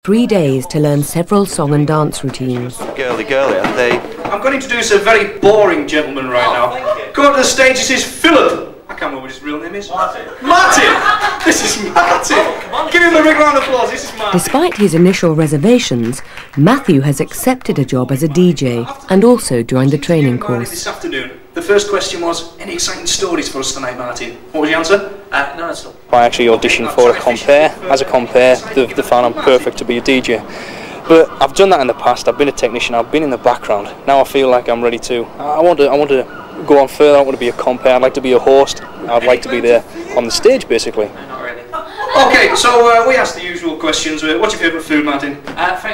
3 days to learn several song and dance routines. Girly, aren't they? I'm going to introduce a very boring gentleman right now. Go to the stage, this is Philip. I can't remember what his real name is. Martin! This is Martin! Give him a big round of applause, this is Martin. Despite his initial reservations, Matthew has accepted a job as a DJ and also joined the training course. This afternoon, the first question was, any exciting stories for us tonight, Martin? What was the answer? No, that's all. I actually auditioned for a compere. As a compere, they found I'm perfect to be a DJ. But I've done that in the past. I've been a technician, I've been in the background. Now I feel like I'm ready to. I want to go on further. I want to be a compere. I'd like to be a host. I'd like to be there on the stage, basically. Not really. Okay, so we ask the usual questions. What's your favourite food, Martin?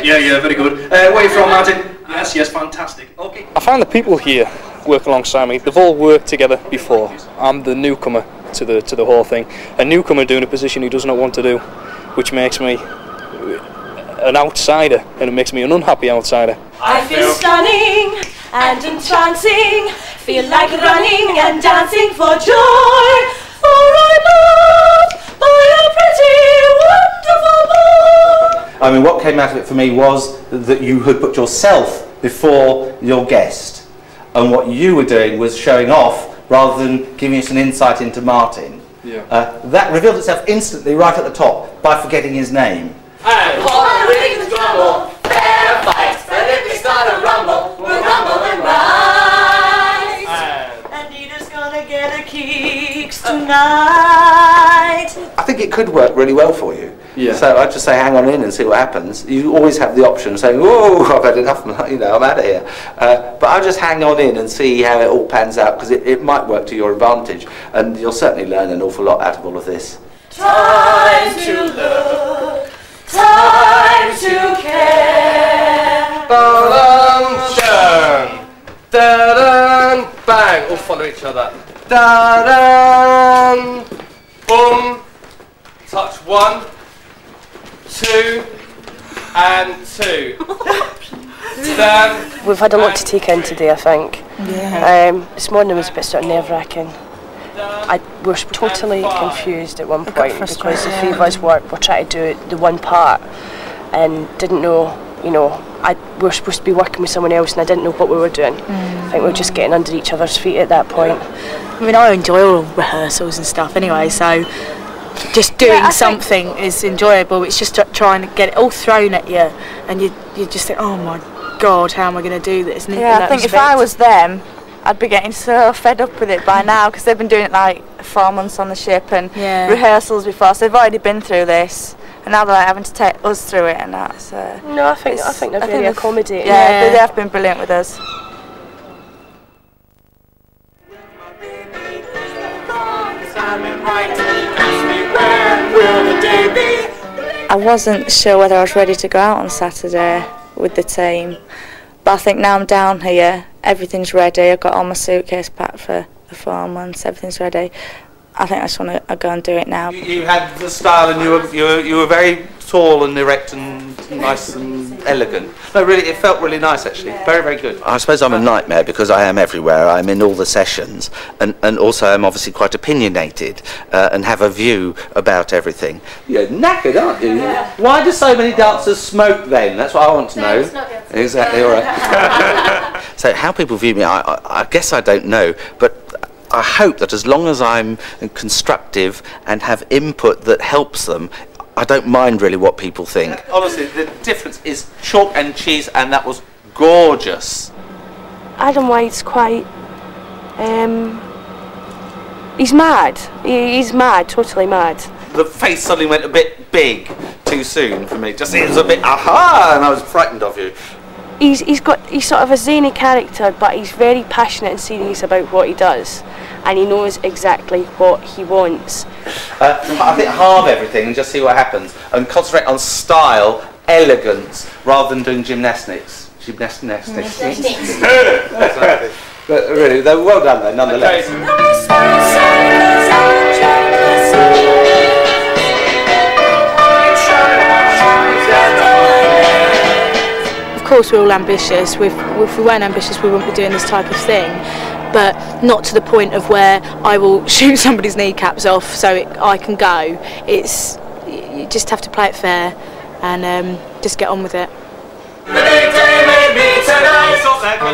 Yeah, very good. Where are you from, Martin? Yes, fantastic. Okay. I find the people here work alongside me. They've all worked together before. I'm the newcomer to the whole thing. A newcomer doing a position he does not want to do, which makes me an outsider, and it makes me an unhappy outsider. I feel stunning and entrancing, feel like running and dancing for joy, for I'm loved by a pretty, wonderful boy. I mean, what came out of it for me was that you had put yourself before your guest, and what you were doing was showing off rather than giving us an insight into Martin. Yeah. That revealed itself instantly right at the top by forgetting his name. And hot rings rumble, fair fights, but if we start a rumble, we'll rumble and rise. And Nina's gonna get a kicks tonight. I think it could work really well for you. Yeah. So I'd just say hang on in and see what happens. You always have the option of saying, "Whoa, I've had enough, you know, I'm out of here." But I'll just hang on in and see how it all pans out, because it might work to your advantage, and you'll certainly learn an awful lot out of all of this. Time to look, time to care. Da-dum, da-dum, bang, all follow each other. Da-dum, boom, touch 1, 2, and 2. We've had a lot to take in today, I think. Yeah. This morning was a bit sort of nerve-wracking. We were totally confused at one point because the three of us were trying to do the one part and didn't know, you know, we were supposed to be working with someone else and I didn't know what we were doing. I think we were just getting under each other's feet at that point. I mean, I enjoy all rehearsals and stuff anyway, so just doing something is enjoyable. It's just trying to get it all thrown at you and you just think, oh my God, how am I going to do this? And yeah, I think if I was them, I'd be getting so fed up with it by now, because they've been doing it like 4 months on the ship and rehearsals before, so they've already been through this, and now they're like having to take us through it and that. So no, I think they're very accommodating. Yeah, they have been brilliant with us. I wasn't sure whether I was ready to go out on Saturday with the team, but I think now I'm down here, everything's ready. I've got all my suitcase packed for the 4 months, everything's ready. I think I just want to go and do it now. You had the style, and you were very tall and erect and nice and elegant. No, really, it felt really nice actually. Very, very good. I suppose I'm a nightmare because I am everywhere. I'm in all the sessions, and also I'm obviously quite opinionated and have a view about everything. You're knackered, aren't you? Yeah. Why do so many dancers smoke then? That's what I want to know. It's not good. Exactly, all right. So how people view me, I guess I don't know, but I hope that as long as I'm constructive and have input that helps them, I don't mind really what people think. Honestly, the difference is chalk and cheese, and that was gorgeous. Adam White's quite... he's mad. He's mad, totally mad. The face suddenly went a bit big too soon for me. Just it was a bit aha, and I was frightened of you. He's sort of a zany character, but he's very passionate and serious about what he does, and he knows exactly what he wants. I think halve everything and just see what happens, and concentrate on style, elegance, rather than doing gymnastics. Gymnastics. But really, well done though, nonetheless. Of course, we're all ambitious. If we weren't ambitious, we wouldn't be doing this type of thing. But not to the point of where I will shoot somebody's kneecaps off so I can go. You just have to play it fair and just get on with it.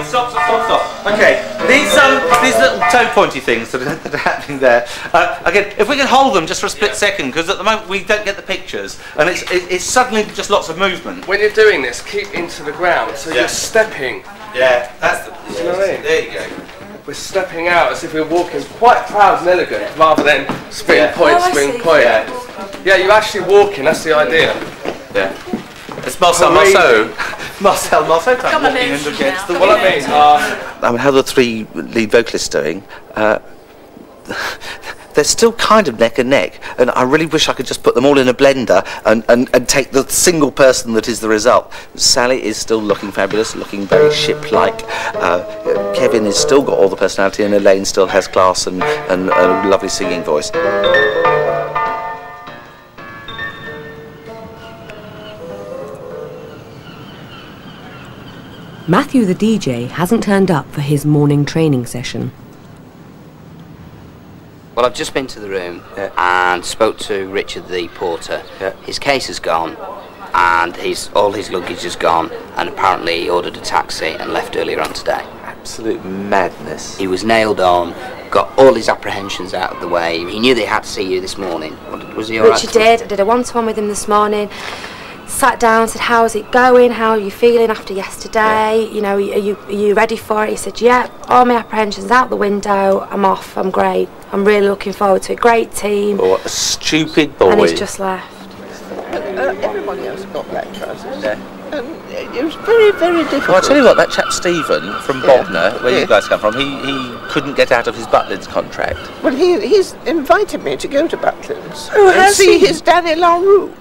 Stop. Okay, these little toe pointy things that are happening there. Again, if we can hold them just for a split second, because at the moment we don't get the pictures, and it's suddenly just lots of movement. When you're doing this, keep into the ground, so you're stepping. Yeah, that's the. You know what I mean? There you go. We're stepping out as if we're walking quite proud and elegant, rather than spring point, spring point. Yeah, you're actually walking. That's the idea. Yeah. It's Marcel Marceau type walking in against the wind. What I mean, how the three lead vocalists doing? They're still kind of neck and neck, and I really wish I could just put them all in a blender and take the single person that is the result. Sally is still looking fabulous, looking very ship-like. Kevin has still got all the personality, and Elaine still has class and a lovely singing voice. Matthew the DJ hasn't turned up for his morning training session. Well, I've just been to the room and spoke to Richard the porter. His case is gone and all his luggage is gone, and apparently he ordered a taxi and left earlier on today. Absolute madness. He was nailed on, got all his apprehensions out of the way. He knew they had to see you this morning. Was he all right? Richard did. I did a one-to-one with him this morning. Sat down, said, how's it going, how are you feeling after yesterday, you know, are you ready for it? He said, yeah, all my apprehensions out the window, I'm off, I'm great, I'm really looking forward to it, great team. Oh, what a stupid boy. And he's just left. Everybody else got black trousers. It was very, very difficult. Well, I'll tell you what, that chap Stephen from Bognor, where you guys come from, he couldn't get out of his Butlins contract. Well, he's invited me to go to Butlins and see his Danny LaRue.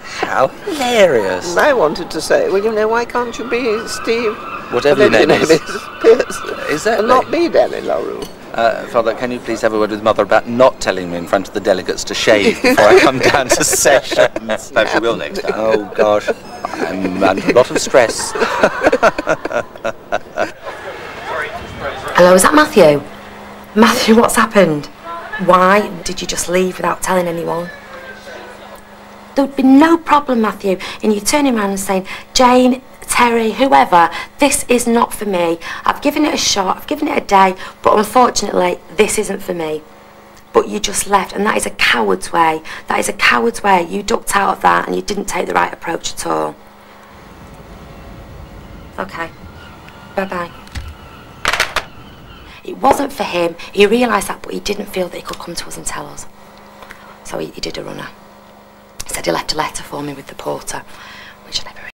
How hilarious. And I wanted to say, well, you know, why can't you be Steve? Whatever your name is. Pierce. Is that? And not be Danny LaRue. Father, can you please have a word with Mother about not telling me in front of the delegates to shave before I come down to sessions? No, she will next time. Oh, gosh. I'm under a lot of stress. Hello, is that Matthew? Matthew, what's happened? Why did you just leave without telling anyone? There would be no problem, Matthew, in you turning around and saying, Jane, Terry, whoever, this is not for me. I've given it a shot, I've given it a day, but unfortunately, this isn't for me. But you just left, and that is a coward's way. That is a coward's way. You ducked out of that, and you didn't take the right approach at all. Okay. Bye-bye. It wasn't for him. He realised that, but he didn't feel that he could come to us and tell us. So he did a runner. He said he left a letter for me with the porter, which I never